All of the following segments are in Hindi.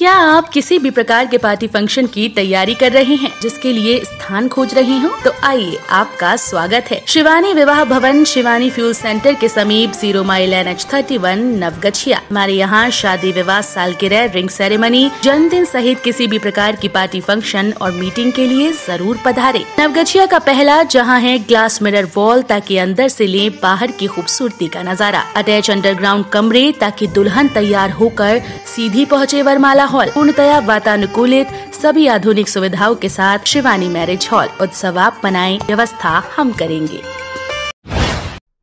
क्या आप किसी भी प्रकार के पार्टी फंक्शन की तैयारी कर रहे हैं, जिसके लिए स्थान खोज रहे हो? तो आइए, आपका स्वागत है शिवानी विवाह भवन, शिवानी फ्यूल सेंटर के समीप 0 माइल NH31 नवगछिया। हमारे यहाँ शादी, विवाह, सालगिरह, रिंग सेरेमनी, जन्मदिन सहित किसी भी प्रकार की पार्टी फंक्शन और मीटिंग के लिए जरूर पधारे। नवगछिया का पहला जहाँ है ग्लास मिरर वॉल, ताकि अंदर से ले बाहर की खूबसूरती का नजारा। अटैच अंडरग्राउंड कमरे, ताकि दुल्हन तैयार होकर सीधी पहुँचे वरमाला हॉल। पूर्णतया वातानुकूलित, सभी आधुनिक सुविधाओं के साथ शिवानी मैरिज हॉल। उत्सव आप मनाएं, व्यवस्था हम करेंगे।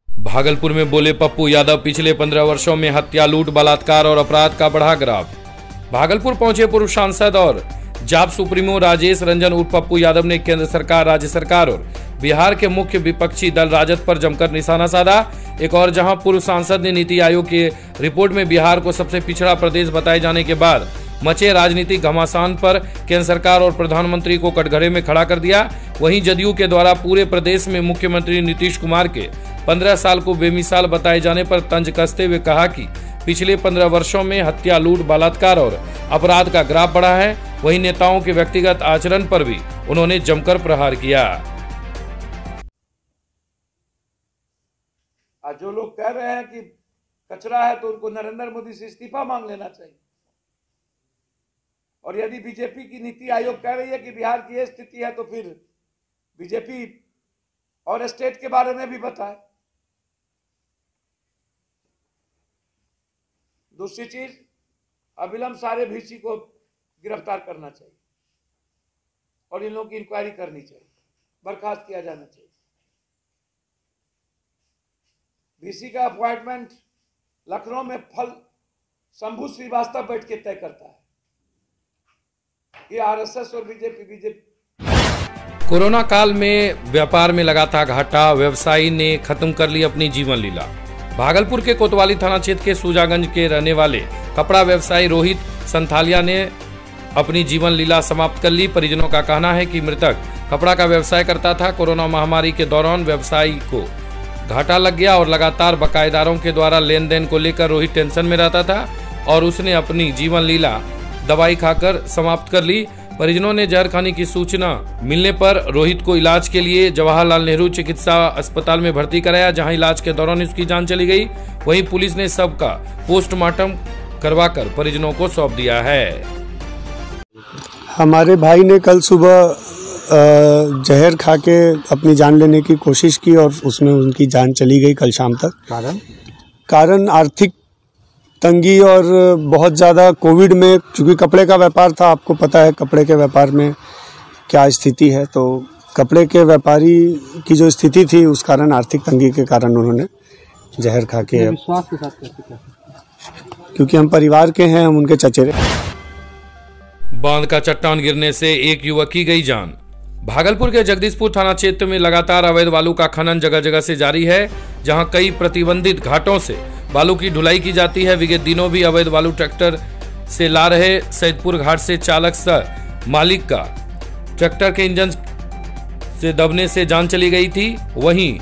भागलपुर में बोले पप्पू यादव, पिछले 15 वर्षों में हत्या, लूट, बलात्कार और अपराध का बढ़ा ग्राफ। भागलपुर पहुंचे पूर्व सांसद और जाप सुप्रीमो राजेश रंजन उर्फ पप्पू यादव ने केंद्र सरकार, राज्य सरकार और बिहार के मुख्य विपक्षी दल राजद पर जमकर निशाना साधा। एक और जहां पूर्व सांसद ने नीति आयोग की रिपोर्ट में बिहार को सबसे पिछड़ा प्रदेश बताए जाने के बाद मचे राजनीतिक घमासान पर केंद्र सरकार और प्रधानमंत्री को कटघरे में खड़ा कर दिया। वहीं जदयू के द्वारा पूरे प्रदेश में मुख्यमंत्री नीतीश कुमार के 15 साल को बेमिसाल बताए जाने पर तंज कसते हुए कहा कि पिछले 15 वर्षों में हत्या, लूट, बलात्कार और अपराध का ग्राफ बढ़ा है। वहीं नेताओं के व्यक्तिगत आचरण पर भी उन्होंने जमकर प्रहार किया। आज जो लोग कह रहे हैं कि कचरा है, तो उनको नरेंद्र मोदी से इस्तीफा मांग लेना चाहिए। और यदि बीजेपी की नीति आयोग कह रही है कि बिहार की यह स्थिति है, तो फिर बीजेपी और स्टेट के बारे में भी बताए। दूसरी चीज, अविलंब सारे VC को गिरफ्तार करना चाहिए और इन लोगों की इंक्वायरी करनी चाहिए, बर्खास्त किया जाना चाहिए। VC का अपॉइंटमेंट लखनऊ में फल शंभू श्रीवास्तव बैठ के तय करता है। ये RSS और बीजेपी। कोरोना काल में व्यापार में लगा था घाटा, व्यवसायी ने खत्म कर ली अपनी जीवन लीला। भागलपुर के कोतवाली थाना क्षेत्र के सूजागंज के रहने वाले कपड़ा व्यवसायी रोहित संथालिया ने अपनी जीवन लीला समाप्त कर ली। परिजनों का कहना है कि मृतक कपड़ा का व्यवसाय करता था। कोरोना महामारी के दौरान व्यवसायी को घाटा लग गया और लगातार बकायेदारों के द्वारा लेन देन को लेकर रोहित टेंशन में रहता था और उसने अपनी जीवन लीला दवाई खाकर समाप्त कर ली। परिजनों ने जहर खाने की सूचना मिलने पर रोहित को इलाज के लिए जवाहरलाल नेहरू चिकित्सा अस्पताल में भर्ती कराया, जहां इलाज के दौरान उसकी जान चली गई। वहीं पुलिस ने शव का पोस्टमार्टम करवाकर परिजनों को सौंप दिया है। हमारे भाई ने कल सुबह जहर खा के अपनी जान लेने की कोशिश की और उसमें उनकी जान चली गई कल शाम तक। कारण आर्थिक तंगी और बहुत ज़्यादा कोविड में, क्योंकि कपड़े का व्यापार था, आपको पता है कपड़े के व्यापार में क्या स्थिति है, तो कपड़े के व्यापारी की जो स्थिति थी उस कारण, आर्थिक तंगी के कारण उन्होंने जहर खा के, विश्वास के साथ कैसे, क्योंकि हम परिवार के हैं, हम उनके चचेरे। बांध का चट्टान गिरने से एक युवक की गई जान। भागलपुर के जगदीशपुर थाना क्षेत्र में लगातार अवैध बालू का खनन जगह जगह से जारी है, जहां कई प्रतिबंधित घाटों से बालू की ढुलाई की जाती है। विगत दिनों भी अवैध बालू ट्रैक्टर से ला रहे सैदपुर घाट से चालक सह मालिक का ट्रैक्टर के इंजन से दबने से जान चली गई थी। वहीं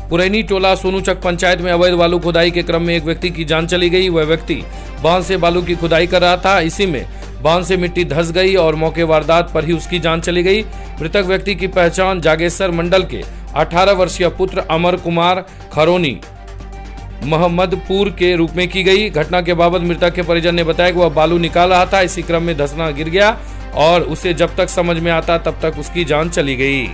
पुरैनी टोला सोनूचक पंचायत में अवैध बालू खुदाई के क्रम में एक व्यक्ति की जान चली गई। वह व्यक्ति बांध से बालू की खुदाई कर रहा था, इसी में बांध से मिट्टी धंस गई और मौके वारदात पर ही उसकी जान चली गई। मृतक व्यक्ति की पहचान जागेश्वर मंडल के 18 वर्षीय पुत्र अमर कुमार खरोनी मोहम्मदपुर के रूप में की गई। घटना के बाबत मृतक के परिजन ने बताया कि वह बालू निकाल रहा था, इसी क्रम में धंसना गिर गया और उसे जब तक समझ में आता तब तक उसकी जान चली गई।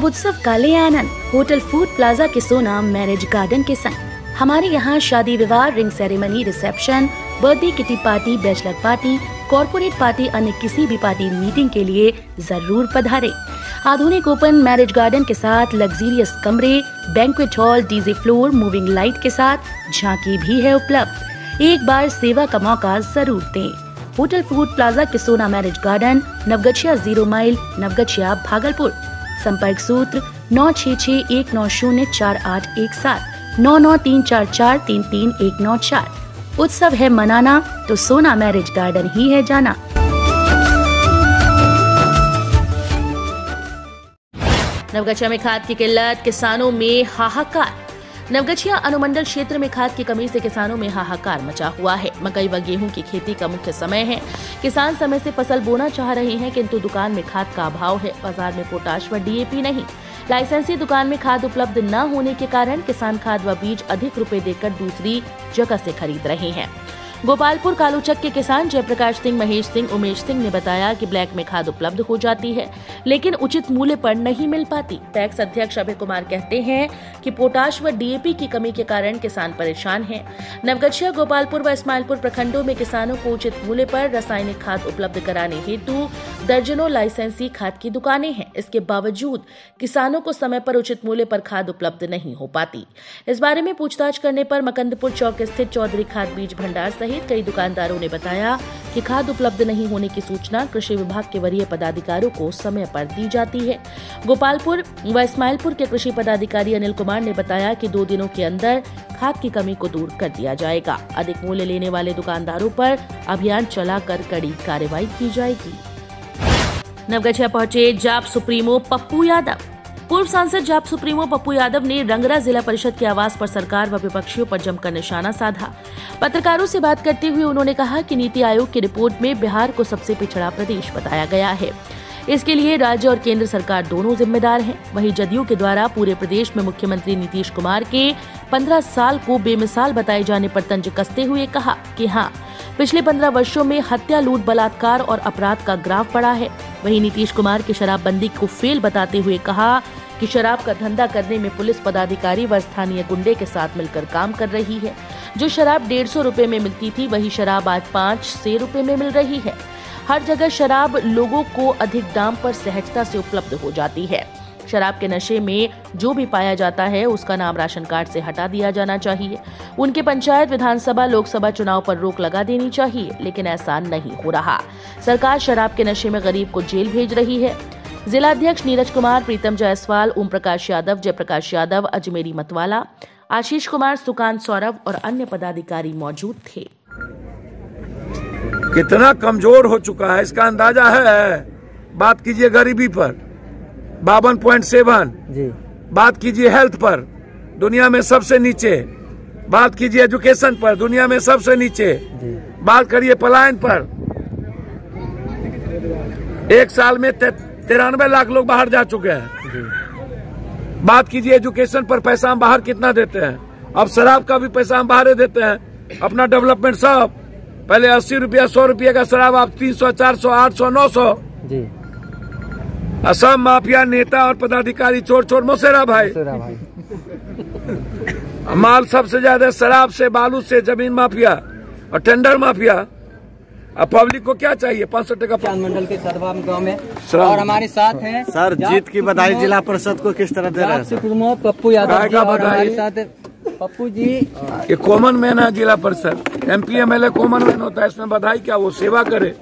उत्सव का ले आनंद होटल फूड प्लाजा के सोना मैरिज गार्डन के संग। हमारे यहाँ शादी, विवाह, ring ceremony, reception, birthday kitty party, bachelor party, corporate party, अन्य किसी भी पार्टी मीटिंग के लिए जरूर पधारे। आधुनिक ओपन मैरिज गार्डन के साथ लग्जरियस कमरे, banquet hall, DJ floor, moving light के साथ झांकी भी है उपलब्ध। एक बार सेवा का मौका जरूर दें। होटल फूड प्लाजा के Sona marriage garden, Navgachhia 0 mile Navgachhia Bhagalpur. संपर्क सूत्र 9661904817, 9934433194। उत्सव है मनाना तो सोना मैरिज गार्डन ही है जाना। नवगछिया में खाद की किल्लत, किसानों में हाहाकार। नवगछिया अनुमंडल क्षेत्र में खाद की कमी से किसानों में हाहाकार मचा हुआ है। मकई व गेहूं की खेती का मुख्य समय है। किसान समय से फसल बोना चाह रहे हैं, किंतु दुकान में खाद का अभाव है। बाजार में पोटाश व डीएपी नहीं। लाइसेंसी दुकान में खाद उपलब्ध न होने के कारण किसान खाद व बीज अधिक रुपए देकर दूसरी जगह से खरीद रहे हैं। गोपालपुर कालूचक के किसान जयप्रकाश सिंह, महेश सिंह, उमेश सिंह ने बताया कि ब्लैक में खाद उपलब्ध हो जाती है, लेकिन उचित मूल्य पर नहीं मिल पाती। पैक्स अध्यक्ष अभय कुमार कहते हैं कि पोटाश व डीएपी की कमी के कारण किसान परेशान हैं। नवगछिया, गोपालपुर व इस्माइलपुर प्रखंडों में किसानों को उचित मूल्य पर रासायनिक खाद उपलब्ध कराने हेतु दर्जनों लाइसेंसी खाद की दुकानें हैं। इसके बावजूद किसानों को समय पर उचित मूल्य पर खाद उपलब्ध नहीं हो पाती। इस बारे में पूछताछ करने पर मकंदपुर चौक स्थित चौधरी खाद बीज भंडार सहित कई दुकानदारों ने बताया कि खाद उपलब्ध नहीं होने की सूचना कृषि विभाग के वरीय पदाधिकारियों को समय पर दी जाती है। गोपालपुर व इस्माइलपुर के कृषि पदाधिकारी अनिल कुमार ने बताया कि 2 दिनों के अंदर खाद की कमी को दूर कर दिया जाएगा। अधिक मूल्य लेने वाले दुकानदारों पर अभियान चलाकर कड़ी कार्रवाई की जाएगी। नवगछिया पहुंचे जाप सुप्रीमो पप्पू यादव। पूर्व सांसद जाप सुप्रीमो पप्पू यादव ने रंगरा जिला परिषद के आवास पर सरकार व विपक्षियों पर जमकर निशाना साधा। पत्रकारों से बात करते हुए उन्होंने कहा कि नीति आयोग की रिपोर्ट में बिहार को सबसे पिछड़ा प्रदेश बताया गया है। इसके लिए राज्य और केंद्र सरकार दोनों जिम्मेदार हैं। वहीं जदयू के द्वारा पूरे प्रदेश में मुख्यमंत्री नीतीश कुमार के 15 साल को बेमिसाल बताए जाने पर तंज कसते हुए कहा कि हाँ, पिछले 15 वर्षों में हत्या, लूट, बलात्कार और अपराध का ग्राफ बढ़ा है। वहीं नीतीश कुमार की शराबबंदी को फेल बताते हुए कहा कि शराब का धंधा करने में पुलिस पदाधिकारी व स्थानीय गुंडे के साथ मिलकर काम कर रही है। जो शराब 150 रुपए में मिलती थी, वही शराब आज 500 रुपए में मिल रही है। हर जगह शराब लोगों को अधिक दाम पर सहजता से उपलब्ध हो जाती है। शराब के नशे में जो भी पाया जाता है उसका नाम राशन कार्ड से हटा दिया जाना चाहिए। उनके पंचायत, विधानसभा, लोकसभा चुनाव पर रोक लगा देनी चाहिए, लेकिन ऐसा नहीं हो रहा। सरकार शराब के नशे में गरीब को जेल भेज रही है। जिला अध्यक्ष नीरज कुमार, प्रीतम जायसवाल, ओम प्रकाश यादव, जयप्रकाश यादव, अजमेरी मतवाला, आशीष कुमार, सुकांत सौरभ और अन्य पदाधिकारी मौजूद थे। कितना कमजोर हो चुका है इसका अंदाजा है। बात कीजिए गरीबी पर 52.7 जी। बात कीजिए हेल्थ पर, दुनिया में सबसे नीचे। बात कीजिए एजुकेशन पर, दुनिया में सबसे नीचे जी। बात करिए पलायन पर, एक साल में 93 लाख लोग बाहर जा चुके हैं जी। बात कीजिए एजुकेशन पर, पैसा हम बाहर कितना देते हैं। अब शराब का भी पैसा हम बाहर देते हैं। अपना डेवलपमेंट सब, पहले 80 रुपया 100 रुपये का शराब आप 300, 400, 800, 900 जी। असम माफिया नेता और पदाधिकारी चोर चोर मोसेरा भाई माल सबसे ज्यादा शराब से, बालू से, जमीन माफिया और टेंडर माफिया। अब पब्लिक को क्या चाहिए? 500 टका। मंडल के सदभाव गाँव में और हमारे साथ हैं सर, जीत की बधाई जिला परिषद को किस तरह दे रहे हैं? पप्पू यादव जी और हमारे साथ पप्पू जी। ये कॉमन मैन है जिला परिषद, MP MLA कॉमन मैन होता है। इसमें बधाई क्या, वो सेवा करे,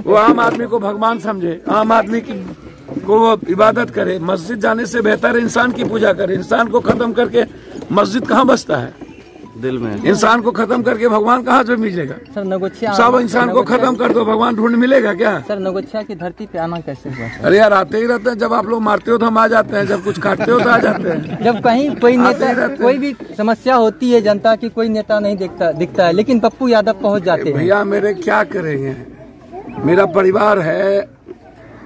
वो आम आदमी को भगवान समझे, आम आदमी को वो इबादत करे। मस्जिद जाने से बेहतर इंसान की पूजा करे। इंसान को खत्म करके मस्जिद कहाँ बसता है दिल में? इंसान को खत्म करके भगवान कहाँ से मिलेगा? सर नवगछिया सब इंसान को खत्म कर दो, भगवान ढूंढ मिलेगा क्या? सर नवगछिया की धरती पे आना कैसे हुआ? अरे यार, आते ही रहते हैं। जब आप लोग मारते हो तो हम आ जाते हैं, जब कुछ काटते हो तो आ जाते हैं। जब कहीं कोई नेता, कोई भी समस्या होती है जनता की, कोई नेता नहीं दिखता है, लेकिन पप्पू यादव पहुँच जाते हैं। भैया मेरे क्या करेंगे, मेरा परिवार है,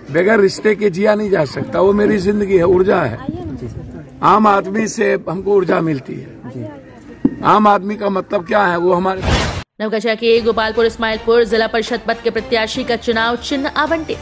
बगैर रिश्ते के जिया नहीं जा सकता। वो मेरी जिंदगी है, ऊर्जा है। आम आदमी से हमको ऊर्जा मिलती है। आम आदमी का मतलब क्या है, वो हमारे। नवगछिया के गोपालपुर इस्माइलपुर जिला परिषद पद के प्रत्याशी का चुनाव चिन्ह आवंटित।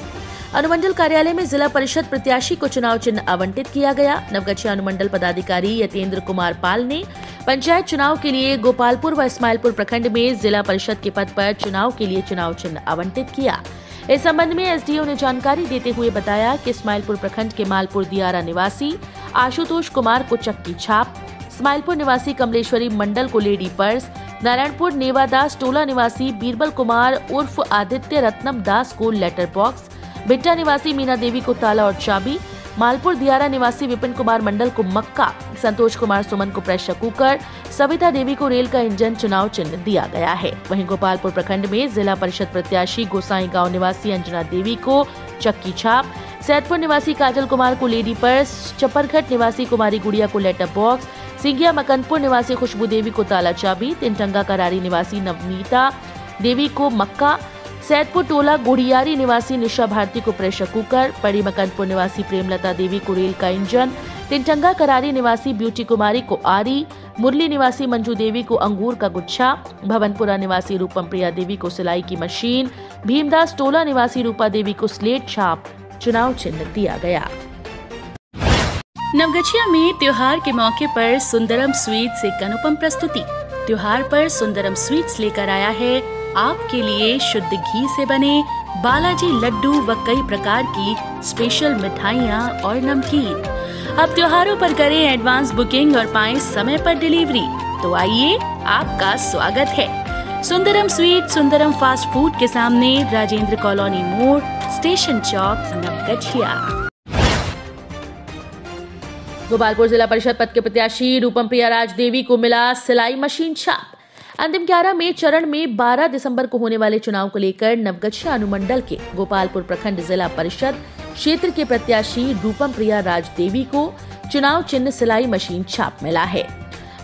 अनुमंडल कार्यालय में जिला परिषद प्रत्याशी को चुनाव चिन्ह आवंटित किया गया। नवगछिया अनुमंडल पदाधिकारी यतेंद्र कुमार पाल ने पंचायत चुनाव के लिए गोपालपुर व इस्माइलपुर प्रखंड में जिला परिषद के पद पर चुनाव के लिए चुनाव चिन्ह आवंटित किया। इस संबंध में SDO ने जानकारी देते हुए बताया कि इस्माइलपुर प्रखंड के मालपुर दियारा निवासी आशुतोष कुमार को चक्की छाप, इस्माइलपुर निवासी कमलेश्वरी मंडल को लेडी पर्स, नारायणपुर नेवादास टोला निवासी बीरबल कुमार उर्फ आदित्य रत्नम दास को लेटर बॉक्स, बिट्टा निवासी मीना देवी को ताला और चाबी, मालपुर दियारा निवासी विपिन कुमार मंडल को मक्का, संतोष कुमार सुमन को प्रेशर कुकर, सविता देवी को रेल का इंजन चुनाव चिन्ह दिया गया है। वहीं गोपालपुर प्रखंड में जिला परिषद प्रत्याशी गोसाई गांव निवासी अंजना देवी को चक्की छाप, सैदपुर निवासी काजल कुमार को लेडी पर्स, चपरघट निवासी कुमारी गुड़िया को लेटर बॉक्स, सिंघिया मकनपुर निवासी खुशबू देवी को ताला चाबी, तिनटंगा करारी निवासी नवनीता देवी को मक्का, सैदपुर टोला गुड़ियारी निवासी निशा भारती को प्रेशर कुकर, पड़ी मकनपुर निवासी प्रेमलता देवी को रेल का इंजन, तिनटंगा करारी निवासी ब्यूटी कुमारी को आरी, मुरली निवासी मंजू देवी को अंगूर का गुच्छा, भवनपुरा निवासी रूपम प्रिया देवी को सिलाई की मशीन, भीमदास टोला निवासी रूपा देवी को स्लेट छाप चुनाव चिन्ह दिया गया। नवगछिया में त्योहार के मौके पर सुंदरम स्वीट्स एक अनुपम प्रस्तुति। त्योहार पर सुंदरम स्वीट्स लेकर आया है आपके लिए शुद्ध घी से बने बालाजी लड्डू व कई प्रकार की स्पेशल मिठाइयाँ और नमकीन। अब त्योहारों पर करें एडवांस बुकिंग और पाएं समय पर डिलीवरी। तो आइए, आपका स्वागत है। Sundaram sweet Sundaram fast food के सामने, राजेंद्र कॉलोनी मोड़, स्टेशन चौक, नवगछिया। गोपालपुर जिला परिषद पद के प्रत्याशी रूपम प्रिया राज देवी को मिला सिलाई मशीन छाप। अंतिम 11 में चरण में 12 दिसंबर को होने वाले चुनाव को लेकर नवगछिया अनुमंडल के गोपालपुर प्रखंड जिला परिषद क्षेत्र के प्रत्याशी रूपम प्रिया राज देवी को चुनाव चिन्ह सिलाई मशीन छाप मिला है।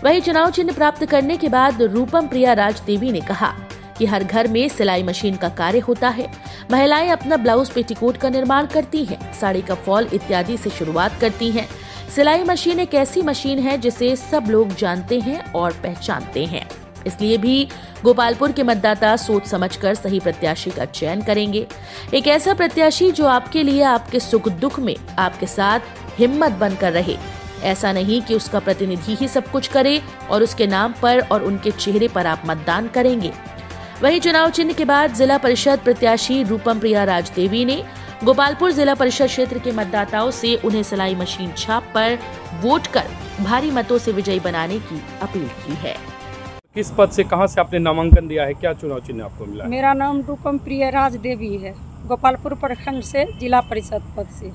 वहीं चुनाव चिन्ह प्राप्त करने के बाद रूपम प्रिया राज देवी ने कहा कि हर घर में सिलाई मशीन का कार्य होता है। महिलाएं अपना ब्लाउज पेटीकोट का निर्माण करती हैं, साड़ी का फॉल इत्यादि से शुरुआत करती हैं। सिलाई मशीन एक ऐसी मशीन है जिसे सब लोग जानते हैं और पहचानते हैं, इसलिए भी गोपालपुर के मतदाता सोच समझकर सही प्रत्याशी का चयन करेंगे। एक ऐसा प्रत्याशी जो आपके लिए आपके सुख दुख में आपके साथ हिम्मत बनकर रहे। ऐसा नहीं कि उसका प्रतिनिधि ही सब कुछ करे और उसके नाम पर और उनके चेहरे पर आप मतदान करेंगे। वहीं चुनाव चिन्ह के बाद जिला परिषद प्रत्याशी रूपम प्रिया राज देवी ने गोपालपुर जिला परिषद क्षेत्र के मतदाताओं से उन्हें सिलाई मशीन छाप पर वोट कर भारी मतों से विजयी बनाने की अपील की है। किस पद से, कहां से आपने नामांकन दिया है, क्या चुनाव चिन्ह आपको मिला है? मेरा नाम रूपम प्रिया राज देवी है, गोपालपुर प्रखंड से जिला परिषद पद से।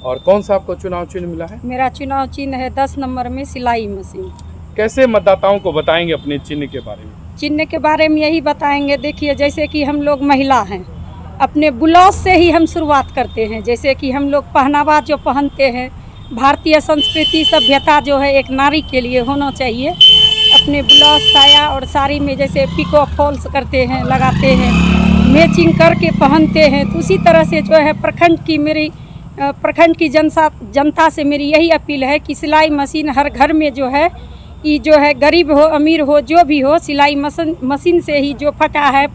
और कौन सा आपको चुनाव चिन्ह मिला है? मेरा चुनाव चिन्ह है 10 नंबर में सिलाई मशीन। कैसे मतदाताओं को बताएंगे अपने चिन्ह के बारे में? चिन्ह के बारे में यही बताएंगे, देखिए जैसे कि हम लोग महिला हैं, अपने ब्लाउज से ही हम शुरुआत करते हैं। जैसे कि हम लोग पहनावा जो पहनते हैं, भारतीय संस्कृति सभ्यता जो है एक नारी के लिए होना चाहिए। अपने ब्लाउज साया और साड़ी में जैसे पिको फॉल्स करते हैं, लगाते हैं, मैचिंग करके पहनते हैं। तो उसी तरह से जो है प्रखंड की जनता से मेरी यही अपील है कि सिलाई मशीन हर घर में जो है, ये जो है गरीब हो अमीर हो जो भी हो, सिलाई मशीन से ही जो फटा है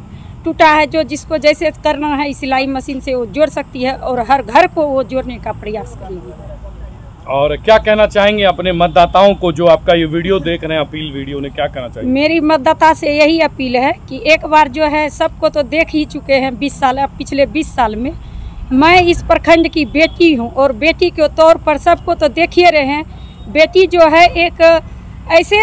टूटा है, जो जिसको जैसे करना है इस सिलाई मशीन से वो जोड़ सकती है और हर घर को वो जोड़ने का प्रयास करेगी। और क्या कहना चाहेंगे अपने मतदाताओं को जो आपका ये वीडियो देख रहे हैं, अपील वीडियो ने क्या कहना चाहिए? मेरी मतदाता से यही अपील है कि एक बार जो है सबको तो देख ही चुके हैं 20 साल, अब पिछले 20 साल में मैं इस प्रखंड की बेटी हूँ और बेटी के तौर पर सबको तो देखिए रहे हैं। बेटी जो है एक ऐसे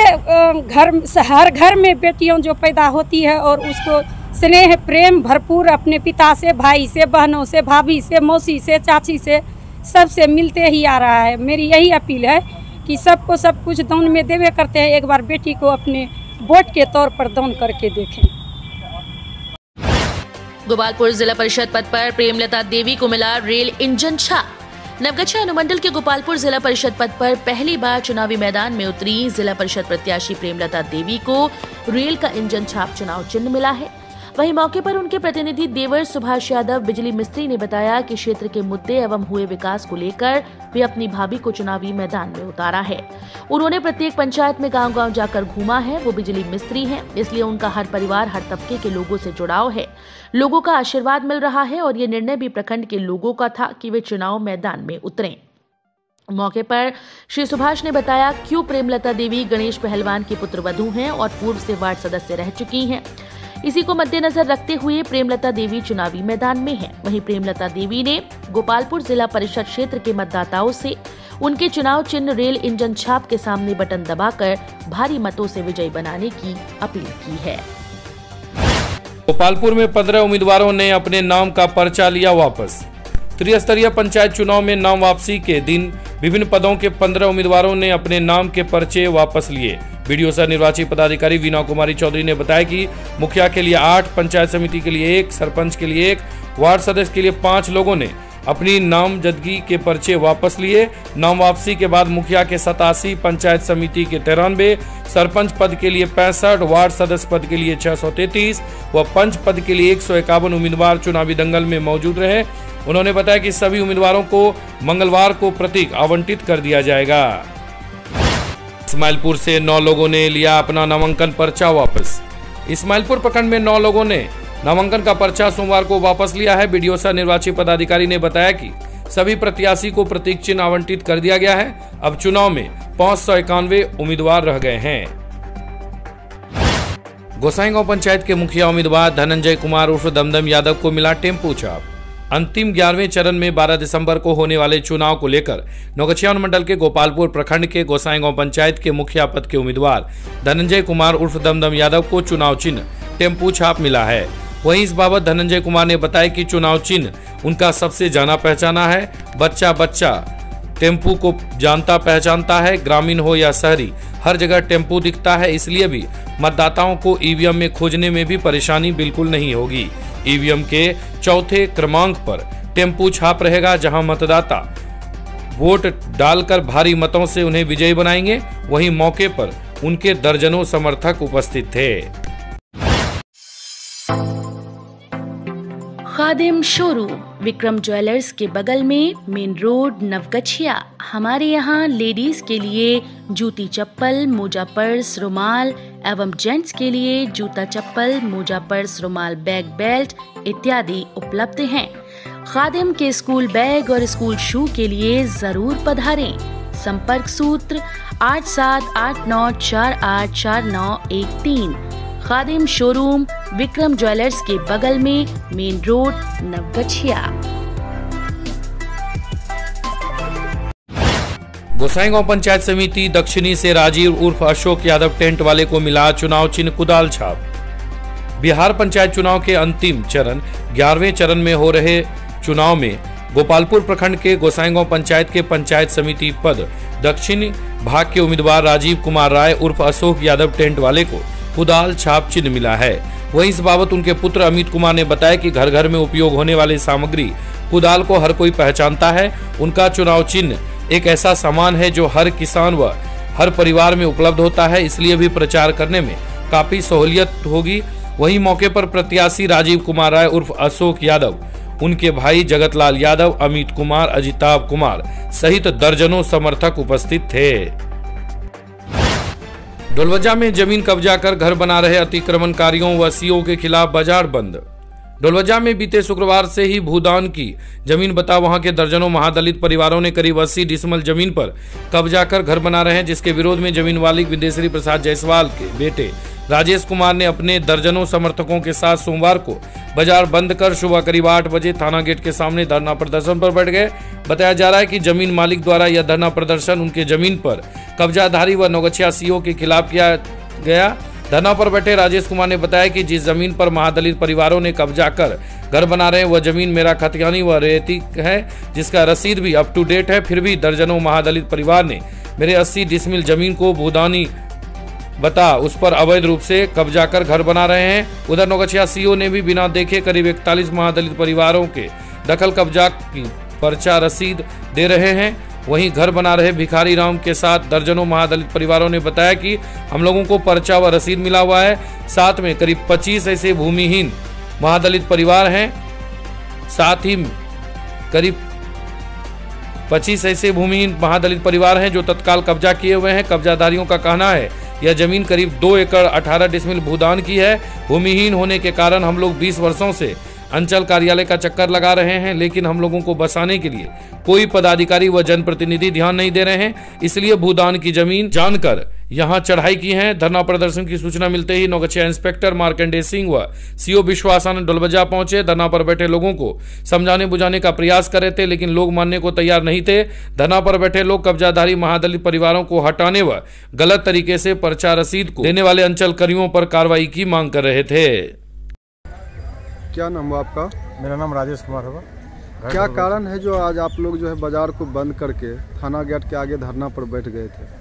हर घर में बेटियों जो पैदा होती है और उसको स्नेह प्रेम भरपूर अपने पिता से, भाई से, बहनों से, भाभी से, मौसी से, चाची से, सबसे मिलते ही आ रहा है। मेरी यही अपील है कि सबको सब कुछ दान में देवे करते हैं, एक बार बेटी को अपने वोट के तौर पर दान करके देखें। गोपालपुर जिला परिषद पद पर प्रेमलता देवी को मिला रेल इंजन छाप। नवगछिया अनुमंडल के गोपालपुर जिला परिषद पद पर पहली बार चुनावी मैदान में उतरी जिला परिषद प्रत्याशी प्रेमलता देवी को रेल का इंजन छाप चुनाव चिन्ह मिला है। वहीं मौके पर उनके प्रतिनिधि देवर सुभाष यादव बिजली मिस्त्री ने बताया कि क्षेत्र के मुद्दे एवं हुए विकास को लेकर वे अपनी भाभी को चुनावी मैदान में उतारा है। उन्होंने प्रत्येक पंचायत में गांव-गांव जाकर घूमा है। वो बिजली मिस्त्री हैं, इसलिए उनका हर परिवार, हर तबके के लोगों से जुड़ाव है। लोगों का आशीर्वाद मिल रहा है और ये निर्णय भी प्रखंड के लोगों का था कि वे चुनाव मैदान में उतरें। मौके पर श्री सुभाष ने बताया क्यों प्रेमलता देवी गणेश पहलवान की पुत्रवधू हैं और पूर्व से वार्ड सदस्य रह चुकी हैं। इसी को मद्देनजर रखते हुए प्रेमलता देवी चुनावी मैदान में हैं। वहीं प्रेमलता देवी ने गोपालपुर जिला परिषद क्षेत्र के मतदाताओं से उनके चुनाव चिन्ह रेल इंजन छाप के सामने बटन दबाकर भारी मतों से विजयी बनाने की अपील की है। गोपालपुर में 15 उम्मीदवारों ने अपने नाम का पर्चा लिया वापस। त्रिस्तरीय पंचायत चुनाव में नाम वापसी के दिन विभिन्न पदों के 15 उम्मीदवारों ने अपने नाम के पर्चे वापस लिए। वीडियो सह निर्वाची पदाधिकारी वीना कुमारी चौधरी ने बताया कि मुखिया के लिए 8, पंचायत समिति के लिए 1, सरपंच के लिए 1, वार्ड सदस्य के लिए 5 लोगों ने अपनी नामजदगी के पर्चे वापस लिए। नाम वापसी के बाद मुखिया के 87, पंचायत समिति के 93, सरपंच पद के लिए 65, वार्ड सदस्य पद के लिए 633 व पंच पद के लिए 151 उम्मीदवार चुनावी दंगल में मौजूद रहे। उन्होंने बताया कि सभी उम्मीदवारों को मंगलवार को प्रतीक आवंटित कर दिया जाएगा। इस्माइलपुर से 9 लोगों ने लिया अपना नामांकन पर्चा वापस। इस्माइलपुर प्रखंड में 9 लोगों ने नामांकन का पर्चा सोमवार को वापस लिया है। बीडीओ सह निर्वाची पदाधिकारी ने बताया कि सभी प्रत्याशी को प्रतीक चिन्ह आवंटित कर दिया गया है। अब चुनाव में 591 उम्मीदवार रह गए हैं। गोसाईगांव पंचायत के मुखिया उम्मीदवार धनंजय कुमार उर्फ दमदम यादव को मिला टेम्पू छाप। अंतिम 11वें चरण में 12 दिसंबर को होने वाले चुनाव को लेकर नौगछिया मंडल के गोपालपुर प्रखंड के गोसाईगांव पंचायत के मुखिया पद के उम्मीदवार धनंजय कुमार उर्फ दमदम यादव को चुनाव चिन्ह टेम्पू छाप मिला है। वहीं इस बाबत धनंजय कुमार ने बताया कि चुनाव चिन्ह उनका सबसे जाना पहचाना है। बच्चा बच्चा टेम्पू को जानता पहचानता है। ग्रामीण हो या शहरी, हर जगह टेम्पू दिखता है, इसलिए भी मतदाताओं को ईवीएम में खोजने में भी परेशानी बिल्कुल नहीं होगी। ईवीएम के चौथे क्रमांक पर टेम्पू छाप रहेगा, जहां मतदाता वोट डालकर भारी मतों से उन्हें विजयी बनाएंगे। वहीं मौके पर उनके दर्जनों समर्थक उपस्थित थे। खादिम शोरूम विक्रम ज्वेलर्स के बगल में, मेन रोड, नवगछिया। हमारे यहाँ लेडीज के लिए जूती चप्पल, मोजा पर्स, रुमाल एवं जेंट्स के लिए जूता चप्पल, मोजा पर्स, रुमाल, बैग, बेल्ट इत्यादि उपलब्ध हैं। खादिम के स्कूल बैग और स्कूल शू के लिए जरूर पधारें। संपर्क सूत्र 8789484913। खादिम शोरूम विक्रम ज्वेलर्स के बगल में, मेन रोड, नवगछिया। गोसाईगांव पंचायत समिति दक्षिणी से राजीव उर्फ अशोक यादव टेंट वाले को मिला चुनाव चिन्ह कुदाल छाप। बिहार पंचायत चुनाव के अंतिम चरण 11वें चरण में हो रहे चुनाव में गोपालपुर प्रखंड के गोसाईगांव पंचायत के पंचायत समिति पद दक्षिणी भाग के उम्मीदवार राजीव कुमार राय उर्फ अशोक यादव टेंट वाले को कुदाल छाप चिन्ह मिला है। वहीं इस बाबत उनके पुत्र अमित कुमार ने बताया कि घर घर में उपयोग होने वाली सामग्री कुदाल को हर कोई पहचानता है। उनका चुनाव चिन्ह एक ऐसा सामान है जो हर किसान व हर परिवार में उपलब्ध होता है, इसलिए भी प्रचार करने में काफी सहूलियत होगी। वहीं मौके पर प्रत्याशी राजीव कुमार राय उर्फ अशोक यादव, उनके भाई जगतलाल यादव, अमित कुमार, अजिताभ कुमार सहित दर्जनों समर्थक उपस्थित थे। डोलवजा में जमीन कब्जा कर घर बना रहे अतिक्रमणकारियों व सीओ के खिलाफ बाजार बंद। डोलवजा में बीते शुक्रवार से ही भूदान की जमीन बता वहां के दर्जनों महादलित परिवारों ने करीब 80 डिसमल जमीन पर कब्जा कर घर बना रहे हैं, जिसके विरोध में जमीन मालिक विदेश्वरी प्रसाद जायसवाल के बेटे राजेश कुमार ने अपने दर्जनों समर्थकों के साथ सोमवार को बाजार बंद कर सुबह करीब 8 बजे थाना गेट के सामने धरना प्रदर्शन पर बैठ गए। बताया जा रहा है कि जमीन मालिक द्वारा यह धरना प्रदर्शन उनके जमीन पर कब्जाधारी व नौगछिया सीओ के खिलाफ किया गया। धरना पर बैठे राजेश कुमार ने बताया कि जिस जमीन पर महादलित परिवारों ने कब्जा कर घर बना रहे हैं वह जमीन मेरा खतियानी व रेती है, जिसका रसीद भी अप टू डेट है। फिर भी दर्जनों महादलित परिवार ने मेरे 80 डिसमिल जमीन को भूदानी बता उस पर अवैध रूप से कब्जा कर घर बना रहे हैं। उधर नौगछिया सीओ ने भी बिना देखे करीब 41 महादलित परिवारों के दखल कब्जा की पर्चा रसीद दे रहे हैं। वहीं घर बना रहे भिखारी राम के साथ दर्जनों महादलित परिवारों ने बताया कि हम लोगों को पर्चा व रसीद मिला हुआ है। साथ में करीब 25 ऐसे भूमिहीन महादलित परिवार हैं। साथ ही करीब 25 ऐसे भूमिहीन महादलित परिवार हैं जो तत्काल कब्जा किए हुए हैं। कब्जाधारियों का कहना है यह जमीन करीब 2 एकड़ 18 डिसमिल भूदान की है। भूमिहीन होने के कारण हम लोग 20 वर्षों से अंचल कार्यालय का चक्कर लगा रहे हैं, लेकिन हम लोगों को बसाने के लिए कोई पदाधिकारी व जनप्रतिनिधि ध्यान नहीं दे रहे हैं, इसलिए भूदान की जमीन जानकर यहां चढ़ाई की है। धरना प्रदर्शन की सूचना मिलते ही नौगछिया इंस्पेक्टर मार्कंडेय सिंह व सीओ विश्वासानंद डोलवजा पहुंचे। धरना पर बैठे लोगों को समझाने बुझाने का प्रयास कर रहे थे, लेकिन लोग मानने को तैयार नहीं थे। धरना पर बैठे लोग कब्जाधारी महादलित परिवारों को हटाने व गलत तरीके से पर्चा रसीद को देने वाले अंचल कर्मियों पर कार्रवाई की मांग कर रहे थे। क्या नाम है आपका? मेरा नाम राजेश कुमार होगा। क्या कारण है जो आज आप लोग जो है बाजार को बंद करके थाना गेट के आगे धरना पर बैठ गए थे?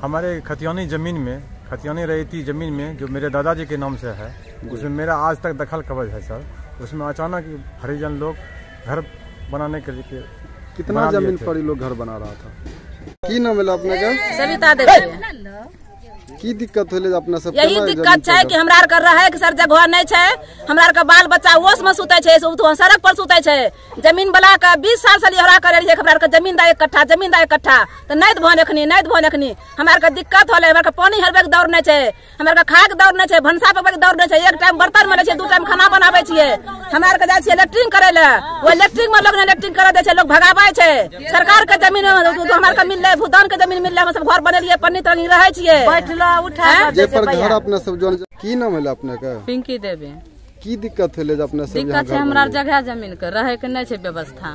हमारे खतियानी ज़मीन में, खतियानी रईती ज़मीन में जो मेरे दादाजी के नाम से है, उसमें मेरा आज तक दखल कब्ज है सर। उसमें अचानक हरिजन लोग घर बनाने के लिए। कितना जमीन पर ये लोग घर बना रहा था? की नाम है अपने का? सविता देवी। की दिक्कत होले अपना सब? यही दिक्कत है कि हमरा कर रहा है कि सर जगह नहीं है, हमरा का बाल बच्चा ओस में सुते छे, सड़क पर सुते छे। जमीन वाला का 20 साल से लिहरा करे रहिए, हमरा का जमीन दा 1 कट्ठा, जमीन दा 1 कट्ठा तो नहीं भवन एखनी, नहीं भवन एखनी हमरा का दिक्कत होले। हमरा का पानी हरबे के दौड़ नहीं छे, हमरा का खाए के दौड़ नहीं छे, भंसा पे के दौड़ नहीं छे। एक टाइम बर्तन में छे, 2 टाइम खाना बनावे छिए। हमरा का जाय छिए इलेक्ट्रिक करे ले, वो इलेक्ट्रिक में लोग ने इलेक्ट्रिक करे दे छे, लोग भगावे छे। सरकार के जमीन हमरा का मिल ले, भूदान के जमीन मिल ले, हम सब घर बनेलिए, पन्नी तरंगी रहे छिए। बैठला उठा पर घर अपना सब जोन। की नाम है अपने का? पिंकी देवी। की दिक्कत है अपना सब? दिक्कत है हमरा जगह जमीन के रहे के नहीं छे व्यवस्था।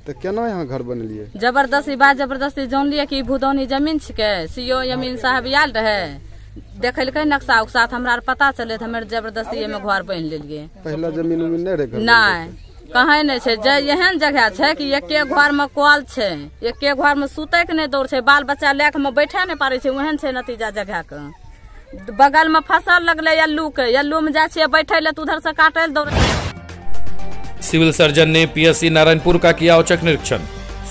तो केना यहाँ घर बनलिए? जबरदस्ती बात जबरदस्ती जान लिये कि भूदौनी जमीन छिके। सीओ यमीन साहब आयल रहे, देखलकै नक्शा उक्सा, हमरा पता चले, हमें जबरदस्ती में घर बन लेलिए। पहला जमीन उमीन नहीं रहे? नहीं, कहीं नहीं छे। एहन जगह छे कि एके घर में कल छे, एके घर में सुते के नहीं दौड़ छे, बाल बच्चा लेके में बैठे नहीं पारे छे। ओहन छे नतीजा जगह के। बगल में फसल लगले अल्लू के, अल्लू में जाए बैठे ले तो उधर से काटे दौड़। सिविल सर्जन ने पीएससी नारायणपुर का किया औचक निरीक्षण।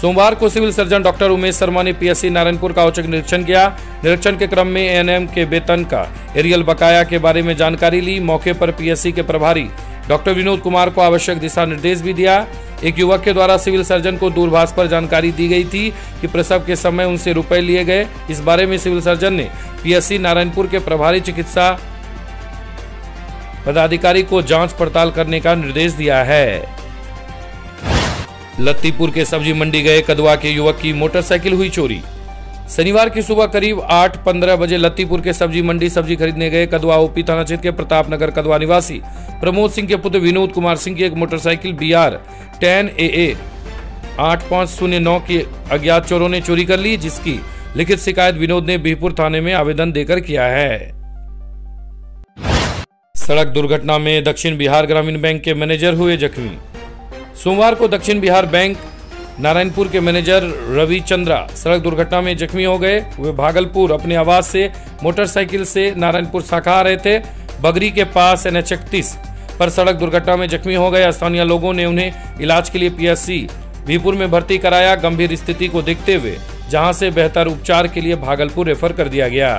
सोमवार को civil surgeon doctor Umesh Sharma ने पीएससी नारायणपुर का औचक निरीक्षण किया। निरीक्षण के क्रम में एएनएम के वेतन का एरियल बकाया के बारे में जानकारी ली। मौके पर पीएससी के प्रभारी डॉक्टर विनोद कुमार को आवश्यक दिशा निर्देश भी दिया। एक युवक के द्वारा सिविल सर्जन को दूरभाष पर जानकारी दी गई थी कि प्रसव के समय उनसे रुपए लिए गए। इस बारे में सिविल सर्जन ने पीएससी नारायणपुर के प्रभारी चिकित्सा पदाधिकारी को जांच पड़ताल करने का निर्देश दिया है। लत्तीपुर के सब्जी मंडी गए कदवा के युवक की मोटरसाइकिल हुई चोरी। शनिवार की सुबह करीब 8:15 बजे लत्तीपुर के सब्जी मंडी सब्जी खरीदने गए कदवा ओपी थाना क्षेत्र के प्रताप नगर कदवा निवासी प्रमोद सिंह के पुत्र विनोद कुमार सिंह की एक मोटरसाइकिल BR 10 AA 8509 की अज्ञात चोरों ने चोरी कर ली, जिसकी लिखित शिकायत विनोद ने बिहपुर थाने में आवेदन देकर किया है। सड़क दुर्घटना में दक्षिण बिहार ग्रामीण बैंक के मैनेजर हुए जख्मी। सोमवार को दक्षिण बिहार बैंक नारायणपुर के मैनेजर रवि चंद्रा सड़क दुर्घटना में जख्मी हो गए। वे भागलपुर अपने आवास से मोटरसाइकिल से नारायणपुर शाखा आ रहे थे। बगरी के पास NH 31 पर सड़क दुर्घटना में जख्मी हो गए। स्थानीय लोगों ने उन्हें इलाज के लिए पीएससी बिहपुर में भर्ती कराया। गंभीर स्थिति को देखते हुए जहां से बेहतर उपचार के लिए भागलपुर रेफर कर दिया गया।